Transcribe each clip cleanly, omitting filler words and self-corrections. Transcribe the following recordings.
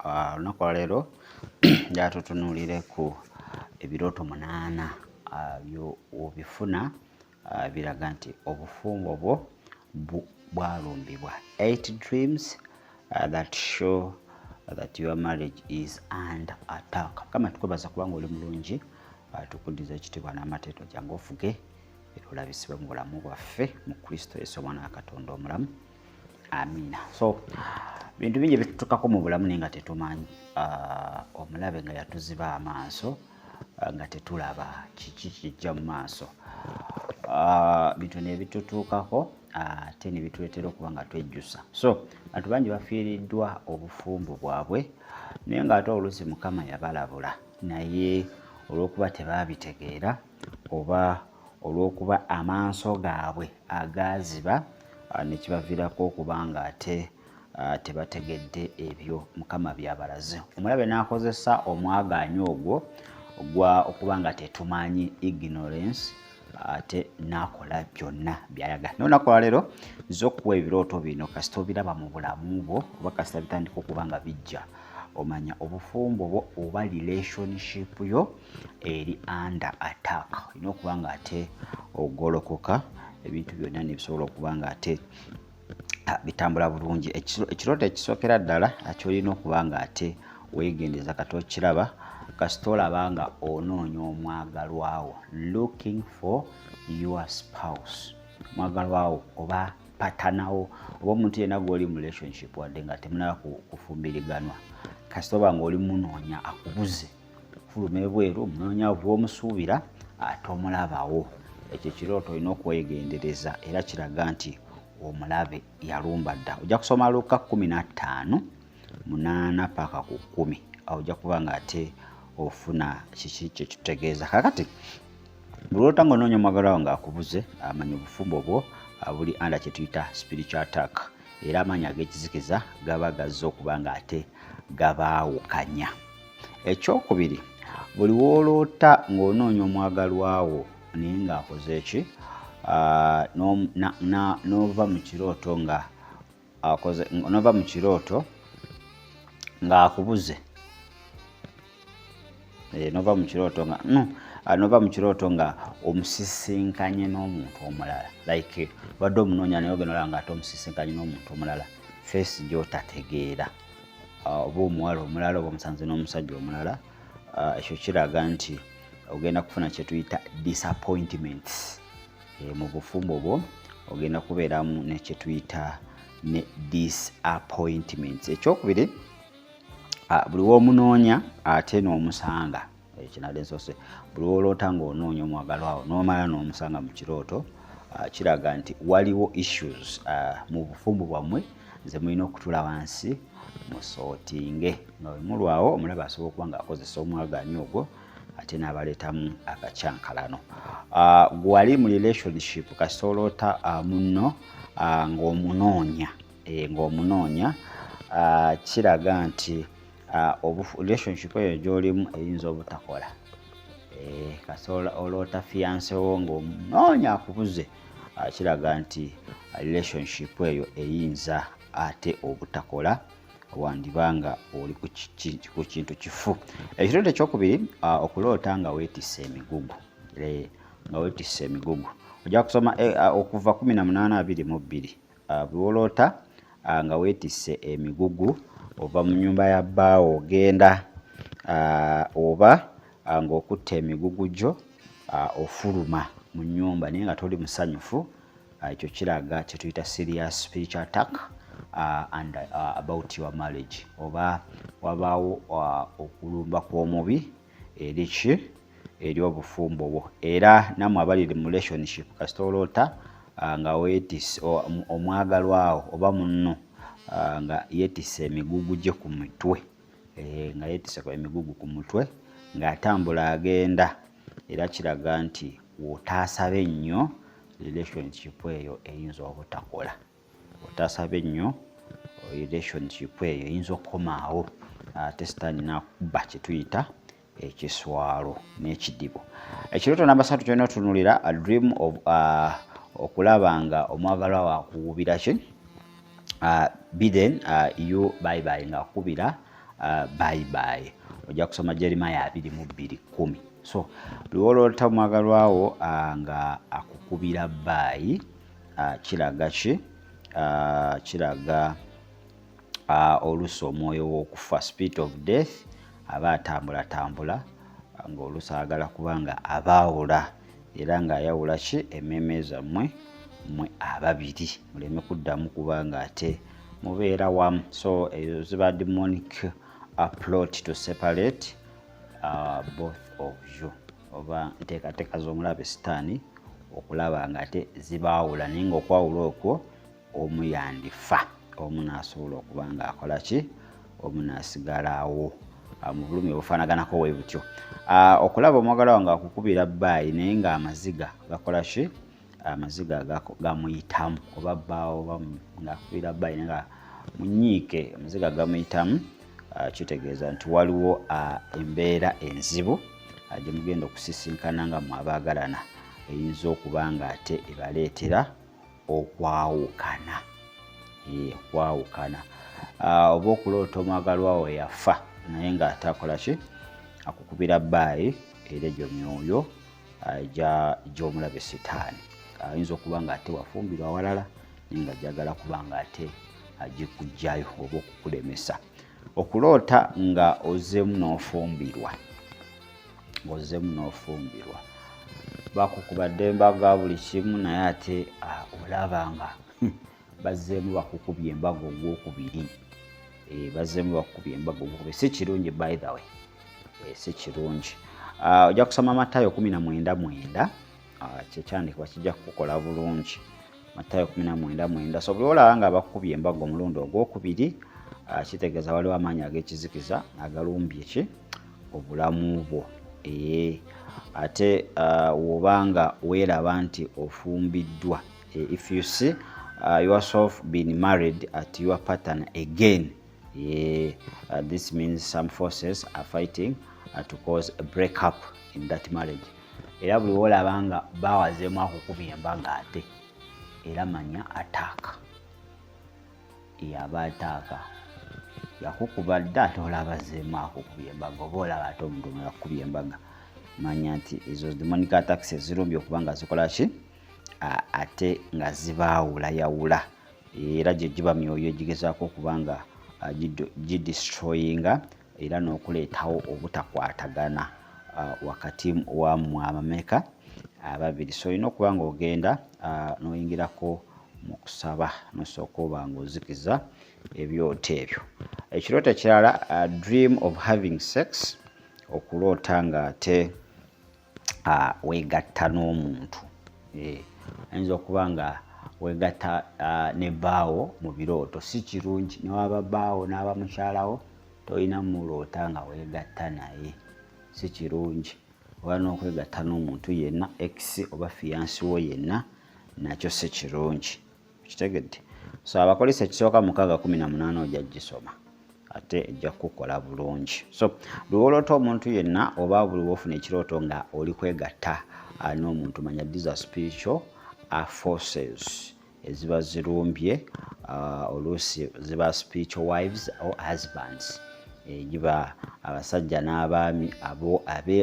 Olunaku lwa leero njagala tutunuulire ku ebirooto 8 by'obifuna biraga nti obufumbo bwo bwalumbibwa. 8 dreams that show that your marriage is under attack. Kama tukwebaza kubanga oli mulungi, tukuddiza ekitiibwa n'amateeto jangu ofuge era olabisibwe mu bulamu bwaffe mu Kristo Yesu omwana wa Katonda omulamu. Amina. So bintu bingi bitutukako mu bulamu naye nga tetumanyi. Omulabe nga yatuziba amaaso nga tetulaba kiki kijja mu maaso. Bintu ne bitutuukako ate ne bituleetera okuba nga twejjusa. So abantu bangi bafiiriddwa obufumbo bwabwe naye ng'ate oluusi Mukama yabalabula naye olw'okuba tebaabitegeera oba olw'okuba amaaso gaabwe agaaziba ne kibaviirako okuba nga ate tebategedde ebyo Mukama byabalaze. Omulabe n'akozesa omwagaanyi ogwo okuba nga tetumanyi, ignorance, ate n'akola byonna by'ayagala. N'olunaku lwa leero nziza okuwa ebirooto bino kasita obiraba mu bulamu bwo oba kasita bitandika okuba nga bijja, omanya obufumbo bwo oba relationship yo eri under attack. Olina okuba nga ate ogolokoka, ebintu byonna ne bisobola okuba nga ate bitambula bulungi. Ekirooto ekisookera ddala kyolina okuba nga ate weegendeza kati okiraba kasita olaba nga onoonya omwagalwawo, looking for your spouse. Omwagalwawo oba patanawo oba omuntu yenna gw'oli mu relationship wadde nga temunaba kufumbiriganwa, kasita oba ng'oli munoonya akubuze, fuluma ebweru munoonya bw'omusuubira ate omulabawo. Ekyo ekirooto olina okwegendereza era kiraga nti omulabe yalumba dda. Ojja kusoma Luka 15:8 paka ku 10. Ojja kuba nga ate ofuna kiki kye kitutegeeza. Kakati bulota ng'onoonya omwagalwawo ng'akubuze, amanya obufumbo bwo buli under kye tuyita spiritual attack, era amaanyi ag'ekizikiza gaba gazze okuba nga ate gabaawukanya. Ekyokubiri, buli w'oloota ng'onoonya omwagalwawo naye ng'akoze eki, n'ova mu kirooto ng'akubuze, n'ova mu kirooto nga omusisinkanye n'omuntu omulala, like badde omunoonya naye ogenda olaba ng'ate omusisinkanye n'omuntu omulala, face gy'otategeera, oba omuwala omulala oba omusanze n'omusajja omulala. Ekyo kiraga nti ogenda kufuna kye tuyita disappointments. Mu bufumbo bwo ogenda kubeeramu ne kye tuyita ne disappointments. Ekyokubiri, buli w'omunoonya ate n'omusanga. Kinadde nsose buli w'oloota ng'onoonya omwagalwawo n'omala n'omusanga mu kirooto, kiraga nti waliwo issues mu bufumbo bwammwe ze mulina okutula wansi musootinge. Ng'olwawo omulabe asobola okuba ng'akozesa omwagaanyi ogwo ate n'abaleetamu akacyankalano. Gwali mu relationship kasita oloota munno ng'omunoonya, kiraga nti relationship eyo gy'olimu eyinza obutakola. Kasita oloota fiance wo ng'omunoonya akubuze, kiraga nti relationship eyo eyinza ate obutakola, wandibanga oli ku kintu kifu. Ekirooto ekyokubiri, okuloota nga weetisse emigugu. Ojja kusoma okuva 18:22. Buli w'oloota nga weetisse emigugu, ova mu nnyumba ya bbaawo ogenda, oba ng'okutte emigugu gyo ofuluma mu nnyumba naye nga toli musanyufu, ekyo kiraga kye tuyita serious spiritual attack and about your marriage. Oba wabaawo okulumba kw'omubi eri obufumbo bwo. Era nammwe abali mu relationship kasita oloota nga weetisse omwagalwawo oba munno nga yeetisse emigugu gye ku mutwe, nga yeetisse emigugu ku mutwe ng'atambula agenda, era kiraga nti w'otaasabe ennyo relationship eyo eyinza obutakola. W'otaasabe ennyo relationship eyo eyinza okukomaawo, ate sitaani n'akuba kye tuyita ekiswalo n'ekidibo. Ekirooto namba 3 kyolina otunuulira, a dream of okulaba nga omwagalwawo akukubira ki, biden you bye ng'akubira bye bye. Ojja kusoma Jeremiah 22:10. So lwolota mwagalwawo nga akukubira bye, kiraga ki? Kiraga oluusi omwoyo w'okufa, spirit of death, aba atambula ng'oluusi ayagala kubanga abaawula era ng'ayawula ki? Emmeeme zammwe mmwe ababiri muleme kuddamu kubanga ate mubeera wamu. So ezo ziba demonic plot to separate both of you, oba nteekateeka z'omulabe sitaani okulaba nga ate zibaawula, naye ng'okwawula okwo omu yandifa, omu n'asobola okuba ng'akola ki? Omu n'asigalawo mu bulumi obufaanaganako bwe butyo. Okulaba omwagalwawo ng'akukubira bye naye ng'amaziga gakola ki? Amaziga gamuyitamu, oba bbaawo oba ng'akubira bye naye nga munyiike amaziga gamuyitamu, kitegeeza nti waliwo embeera enzibu gye mugenda okusisinkana nga mwabaagalana eyinza okuba nga ate ebaleetera okwawukana. Okwawukana oba okuloota omwagalwawo yafa naye ng'ate akola ki? Akukubira bye era egyo myoyo gy'omulabe sitaani. Ayinza okuba ng'ate wafumbirwa awalala naye nga gyagala kuba ng'ate agikugjayo oba okukulemesa. Okuloota nga ozzeemu n'ofumbirwa bakukuba ddemba ga buli kimu naye ate olaba nga bazzeemu bakukubye embaga ogwokubiri. Si kirungi, by the way, si kirungi. Ojja kusoma Matayo 19:9, kyekyandikibwa kijja kukukola bulungi. Matayo 19:9. So buli olaba nga bakukubye embaga omulundi ogwokubiri, kitegeeza waliwo amaanyi ag'ekizikiza agalumbye ki? Obulamu bwo. Ate wobanga weeraba nti ofumbiddwa, if you see yourself being married at your partner again, this means some forces are fighting to cause a break up in that marriage. Era buli olaba nga bawazeemu akukubye embaga ate, era manya ataaka. Aba ataaka yakukuba dda ate olaba azzeemu akukubye embaga, oba olaba ate omuntu omulala akukubye embaga, manya nti ezo demonic attacks ezirumbye okuba nga zikola ki? Ate nga zibaawulayawula, era gye giba myoyo egigezaako okuba nga gidestroyinga era n'okuleetawo obutakwatagana wakati wammwe abameka ababiri. So olina okuba ng'ogenda n'oyingirako mu kusaba n'osooka oba ng'ozikiza ebyoto ebyo. Ekirooto ekirala, dream of having sex, okuloota ng'ate weegatta n'omuntu. Ayinza okuba nga weegatta ne bbaawo mu birooto, si kirungi. Newaba bbaawo n'aba mukyalawo tolina muloota nga weegatta naye, si kirungi. Oba n'okwegatta n'omuntu yenna, ex oba fiyansi wo yenna, nakyo si kirungi. Kitegedde? So Abakolisi ekisooka 6:18 ojja gisoma ate ejja kukola bulungi. So lwoloota omuntu yenna oba buli wofuna ekirooto nga oli kwegatta n'omuntu, manya these are spiritual forces eziba zirumbye, oluusi ziba spiritual wives or husbands, giba abasajja n'abaami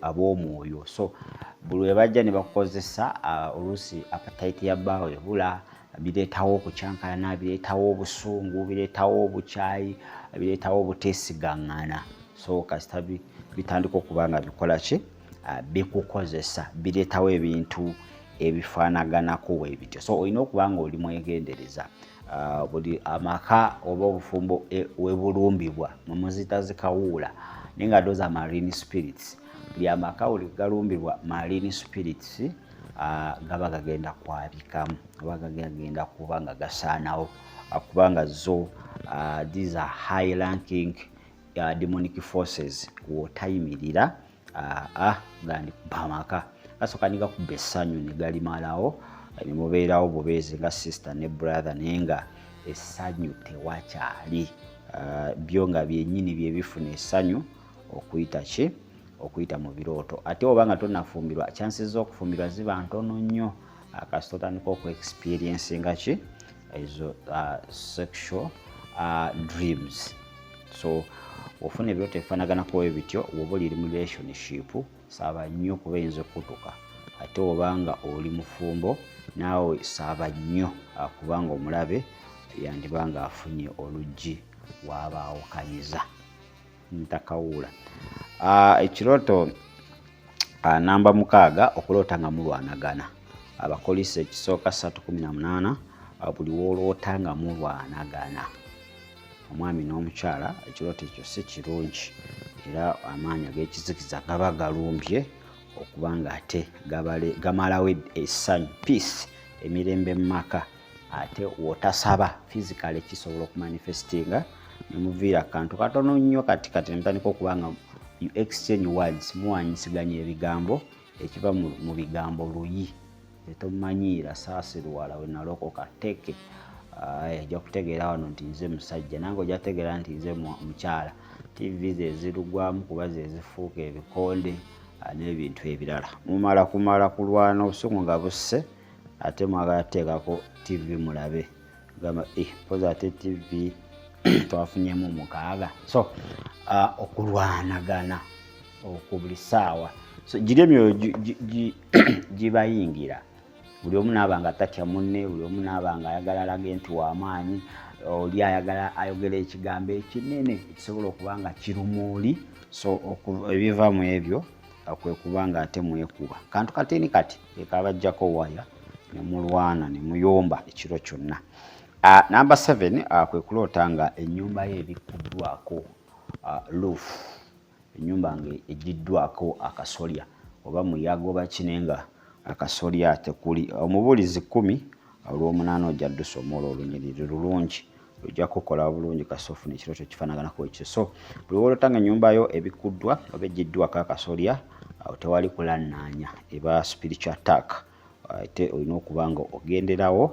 ab'omwoyo. So buli webajja ne bakukozesa, oluusi appetite ya bbaawo ebula, bireetawo okukyankalana, bireetawo obusungu, bireetawo obukyayi, bireetawo obuteesigaŋŋana. So kasita bitandika okuba nga bikola ki? Bikukozesa, bireetawo ebintu ebifaanaganako bwe bityo. So olina okuba nga oli mwegendereza. Buli amaka oba obufumbo we bulumbibwa muzita zikawuula, naye nga those are marine spirits. Buli amaka buli galumbibwa marine spirits gaba gagenda kwabikamu oba gagenda kuba nga gasaanawo, kubanga zo these are high ranking demonic forces. Wootayimirira gandikuba amaka gasooka ne gakuba essanyu ne galimalawo, ne mubeerawo bubeezi nga sister ne brother, naye nga essanyu tewakyali. Byo nga byennyini bye bifuna essanyu okuyita ki? Okuyita mu birooto. Ate oba nga tonafumbirwa, chances z'okufumbirwa ziba ntono nnyo kasita otandika okuexperiencinga ki? Ezo sexual dreams. So ofuna ebirooto ebifaanaganako bityo bw'oba oli mu relationship saaba nnyo kuba eyinza okutuka ate obanga oli mufumbo naawe saaba nnyo kubanga omulabe yandiba nga afunye oluggi wabaawukanyiza ntakawuula. Ekirooto namba 6 okuloota nga mulwanagana. Abakolisi ekisooka 3:18 buli wooloota nga mulwanagana omwami n'omukyala ekirooto ekyo si kirungi era amaanyi ag'ekizikiza gaba galumbye okubanga ate gamalawo essanyu peace emirembe mu maka ate wotasaba physically kisobola okumanifestinga ne muviira akantu katono nnyo kati ntandika okubanga you exchange words muwanyisiganya ebigambo ekiva mu bigambo luyi etomanyiira saasi luwala we nalokoka teke ojja kutegeera wano nti nze musajja nange ojja kutegeera nti nze mukyala TV ze zirugwamu kuba ze zifuuka ebikonde n'ebintu ebirala kumala kulwana obusungu nga busse ate mwagala teekako TV mulabe gamba poza ate TV twafunyemu 6 so okulwanagana okubuli ssaawa so giri emyoyo gibayingira buli omu naabanga tatya munne buli omu naabanga ayagala alage nti w'amaanyi oli ayagala ayogera ekigambo ekinene ekisobola okuba nga kirumuuli so ebiva mu ebyo kwe kubanga ate mwekuba kantu katini kati ekabajjako waya ne mulwana ne muyomba ekiro kyonna. Namba 7 kwe kuloota nga ennyumba ye ebikuddwako roof ennyumba nga egiddwako akasolya oba muyago bakinenga akasolya tekuli omubuulizi 10 olw'omunaana ojja dusomoola olunyiriri lulungi ojja kukola bulungi kasoofu n'ekirooto kifaanaganako ekyo so buli wooloota nga ennyumba yo ebikuddwa oba egiddwako akasolya tewali kulannaanya eba spiritual attack ate olina okuba nga ogenderawo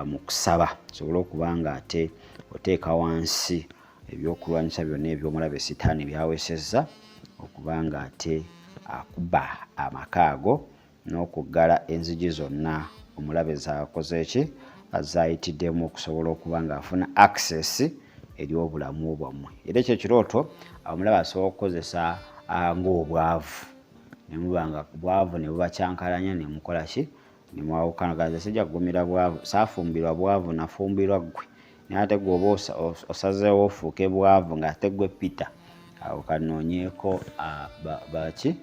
mu kusaba sobola okuba nga ate oteeka wansi ebyokulwanyisa byonna eby'omulabe sitaani byawesezza okuba nga ate akuba amaka ago n'okuggala enzigi zonna omulabe zaakoze ki azayitiddemu okusobola okuba nga afuna access eri obulamu bwammwe era ekyo ekirooto omulabe asobola okukozesa ng'obwavu ne mubanga bwavu ne bubakyankalanya ne mukola ki ne mwawukanaga sijja kugumira bwavu saafumbirwa bwavu nafumbirwa ggwe naye ate gwe oba osazeewo ofuuke bwavu ng'ate ggwe Peter awo kanoonyeeko baki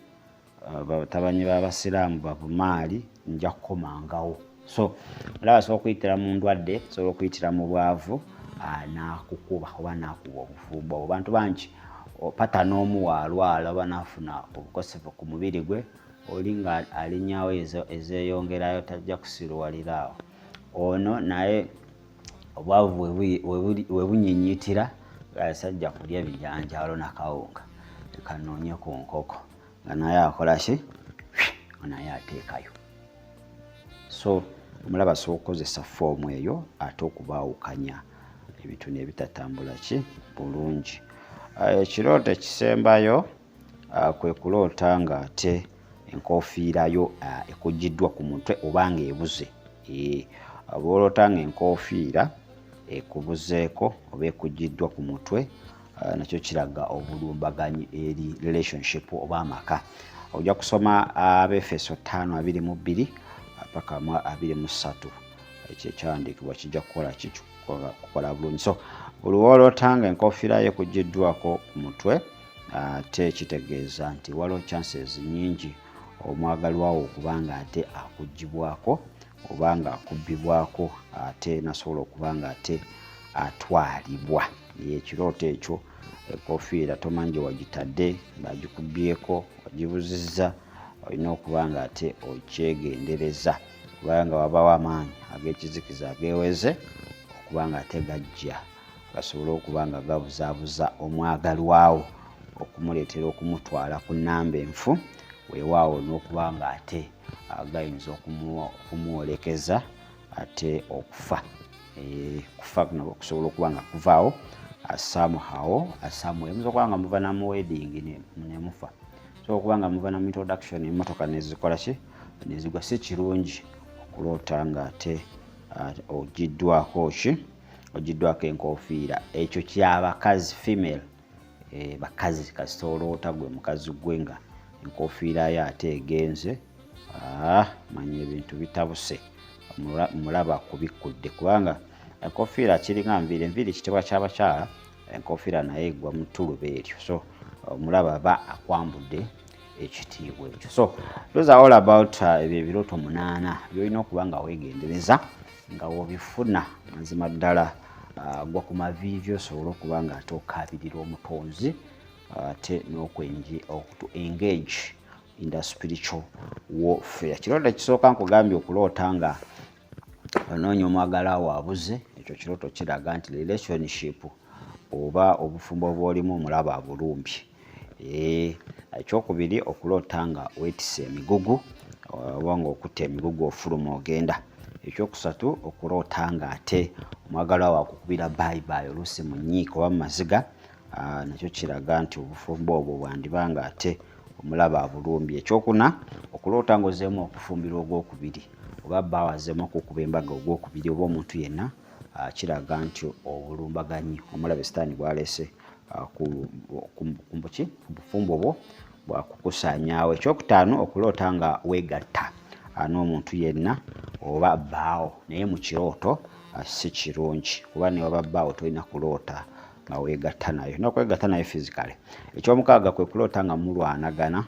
batabanyi b'abasiraamu babumaali nja kukomangawo so olaba asobola okuyitira mu ndwadde asobola okuyitira mu bwavu n'akukuba oba n'akuba obufumbo abo bantu bangi pata n'omu waalwala oba n'afuna obukosefu ku mubiri gwe oli nga alinnyawo ezeeyongerayo tajja kusiruwalira awo ono naye obwavu we bunyinyiitira sajja kulya bijanjaalo nakawunga ekanoonye ku nkoko nga naye akola ki naye ateekayo so omulaba asobola okukozesa foomu eyo ate okubaawukanya ebitone ebitatambula ki bulungi. Ekirooto ekisembayo kwe kuloota nga ate enkofiira yo ekuggiddwa ku mutwe obanga ebuze bw'oloota nga enkofiira ekubuzeeko oba ekuggiddwa ku mutwe nakyo kiraga obulumbaganyi eri relationship oba amaka. Ojja kusoma Abefeso 5:22 paka 23 ekyo ekyawandiikibwa kijja kukola bulungi so buli wooloota nga enkofiira ye ekuggiddwako ku mutwe ate kitegeeza nti waliwo chances nyingi omwagalwawo okuba nga ate akuggibwako oba nga akubbibwako ate nasobola okuba nga ate atwalibwa. Ekirooto ekyo enkofiira tomanyi gye wagitadde ng'agikubbyeko wagibuzizza olina okuba nga ate okyegendereza kubanga wabawo amaanyi ag'ekizikiza ageeweze okuba nga ate gajja gasobole okuba nga gabuzaabuza omwagalwawo okumuleetera okumutwala ku nnamba enfu weewaawo n'okuba nga ate gayinza okumwolekeza ate okufa. Kufa kuno okusobola okuba nga kuvaawo asamuhawo yinza okuba nga muva namu wedding ne mufa so okuba nga muva namu introduction emmotoka nezikola ki nezigwa si kirungi okuloota nga ate oggiddwako enkofiira ekyo kyabakazi female bakazi kasita oloota gwe mukazi gwe nga enkofiira ye ate egenze manya ebintu bitabuse mulaba kubikudde kubanga enkofiira kiringa enviiri kitibwa ky'abakyala enkofiira naye egwa mu ttuluba eryo so mulaba aba akwambudde ekitiibwa ekyo so those are all about ebyo ebirooto 8 byolina okuba nga weegendereza nga wobifuna mazima ddala gwa ku maviivi osobola okuba nga ate okaabirira omutonzi ate engage in the spiritual warfare. Kirooto ekisooka nkugambye okuloota nga onoonya omwagala wo abuze, ekyo kirooto kiraga nti relationship oba obufumbo bw'olimu omulaba abulumbye. Ekyokubiri okuloota nga weetise emigugu oba nga okutta emigugu ofuluma ogenda. Ekyokusatu okuloota nga ate omwagala wo akukubira bye oluusi mu nnyiiko oba mu maziga, nakyo kiraga nti obufumbo obwo bwandiba nga ate omulaba abulumbye. Ekyokuna okuloota nga ozeemu okufumbira ogwokubiri oba bba wazeemu okukuba embaga ogwokubiri oba omuntu yenna kiraga nti obulumbaganyi omulaba esitaani bwaleese ku bufumbo bwo bwakukusaanyaawo. Ekyokutaano okuloota nga weegatta n'omuntu yenna oba bbaawo naye mu kirooto si kirungi kuba ne waba bbaawo tolina kuloota nga weegatta nayo, nokwegatta nayo physically. Ekyomukaaga kwe kuloota nga mulwanagana,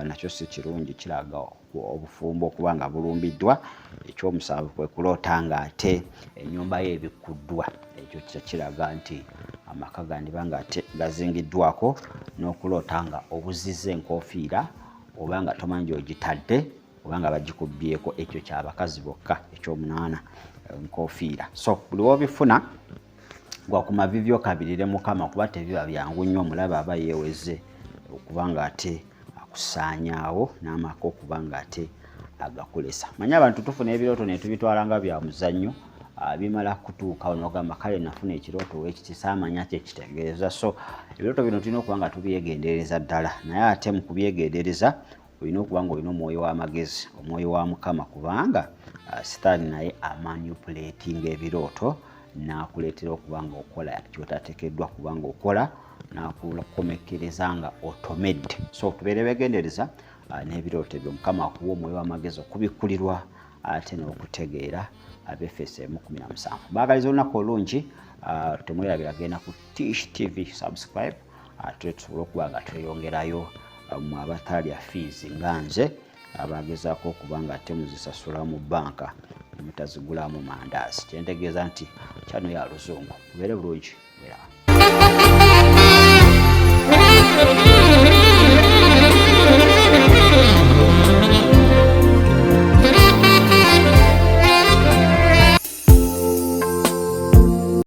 nakyo si kirungi, kiraga obufumbo okuba nga bulumbiddwa. Ekyomusanvu kwe kuloota nga ate ennyumba ye ebikuddwa, ekyo kiraga nti amaka gandiba nga ate gazingiddwako. N'okuloota nga obuzizza enkofiira oba nga tomanyi gy'ogitadde oba nga bagikubbyeko, ekyo ky'abakazi bokka. Ekyomunaana enkofiira. So buli w'obifuna gwa ku maviivi okabirire Mukama kuba tebiba byangu nnyo, omulaba aba yeeweze okuba nga ate akusaanyaawo n'amaka okuba nga ate agakulesa. Manya abantu tufuna ebirooto ne tubitwala nga bya muzannyo, bimala kutuukawo n'ogamba kale nafuna ekirooto w'ekiti saamanya kyekitegeeza. So ebirooto bino tulina okuba nga tubyegendereza ddala, naye ate mu kubyegendereza olina okuba nga olina omwoyo w'amagezi, omwoyo wa Mukama, kubanga sitaani naye amanipulatinga ebirooto n'akuleetera okuba nga okola kyotateekeddwa kuba nga okola, n'akukomekereza nga otomedde. So tubeere beegendereza n'ebirooto ebyo. Mukama akuwa omwoyo w'amagezi okubikkulirwa ate n'okutegeera. Abefeso 1:17. Baagaliza olunaku olungi, temwerabira genda ku Tish TV subscribe ate tusobole okuba nga tweyongerayo mu abatalya fees nga nze abagezaako okuba nga ate muzisasula mu bbanka mutazigulamu mandaazi. Kyentegeeza nti kyano ya luzungu. Mubeere bulungi.